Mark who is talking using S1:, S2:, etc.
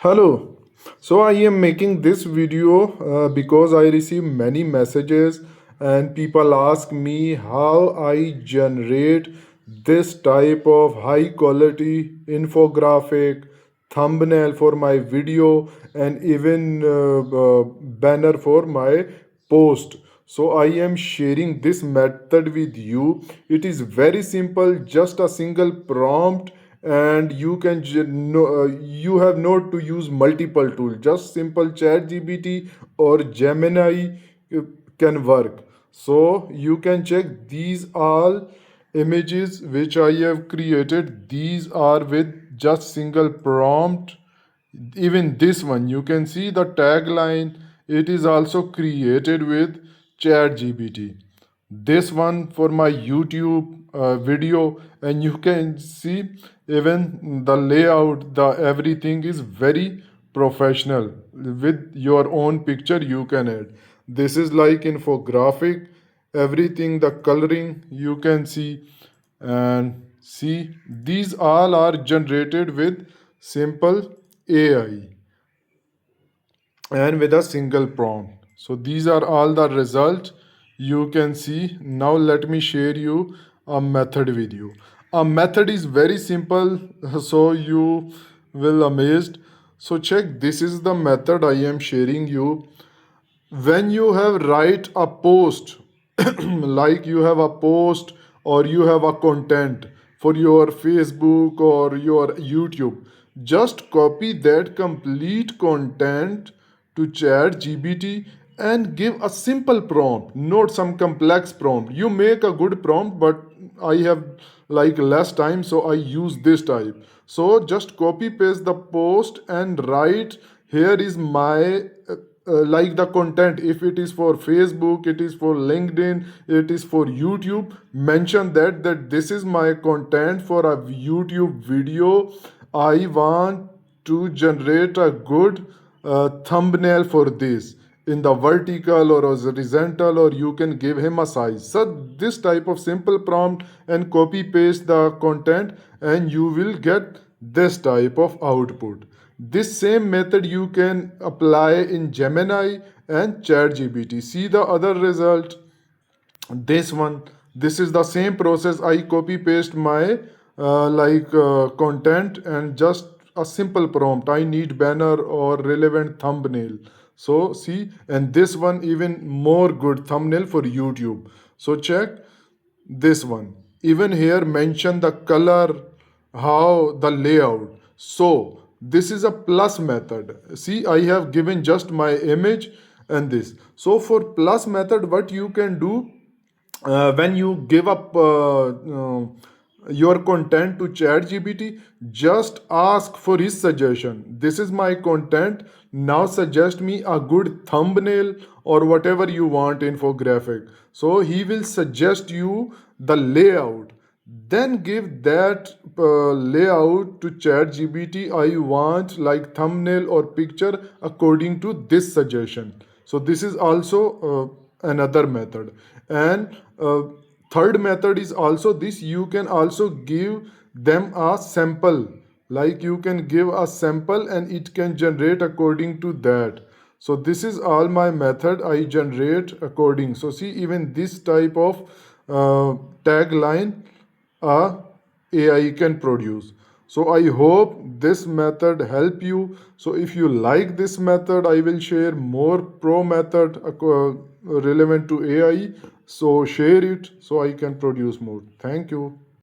S1: Hello. So I am making this video because I receive many messages and people ask me how I generate this type of high quality infographic thumbnail for my video and even banner for my post. So I am sharing this method with you. It is very simple, just a single prompt, and you can you have not to use multiple tools. Just simple ChatGPT or Gemini uh, can work. So you can check these all images which I have created. These are with just single prompt. Even this one, you can see the tagline, it is also created with ChatGPT. This one for my YouTube video, and you can see even the layout, the everything is very professional. With your own picture you can add. This is like infographic, everything, the coloring you can see. And see, these all are generated with simple AI and with a single prompt. So these are all the results you can see. Now let me share you a method with you. A method is very simple, so you will amazed. So check, this is the method I am sharing you. When you have write a post, like you have a post or you have a content for your Facebook or your YouTube, just copy that complete content to chat gpt and give a simple prompt, not some complex prompt. You make a good prompt, but I have like less time, so I use this type. So just copy paste the post and write, here is my like the content. If it is for Facebook, it is for LinkedIn, it is for YouTube, mention that this is my content for a YouTube video. I want to generate a good thumbnail for this in the vertical or horizontal, or you can give him a size. So this type of simple prompt and copy paste the content, and you will get this type of output. This same method you can apply in Gemini and ChatGPT. See the other result. This one, this is the same process. I copy paste my content and just a simple prompt, I need banner or relevant thumbnail. So see, and this one even more good thumbnail for YouTube. So check this one, even here mention the color, how the layout. So this is a plus method. See, I have given just my image and this. So for plus method, what you can do, when you give up your content to ChatGPT, just ask for his suggestion. This is my content. Now suggest me a good thumbnail or whatever you want infographic. So he will suggest you the layout. Then give that layout to ChatGPT. I want like thumbnail or picture according to this suggestion. So this is also another method. And third method is also this, you can also give them a sample, like you can give a sample and it can generate according to that. So this is all my method I generate according. So see, even this type of tagline AI can produce. So I hope this method help you. So if you like this method, I will share more pro method relevant to AI. So share it so I can produce more. Thank you.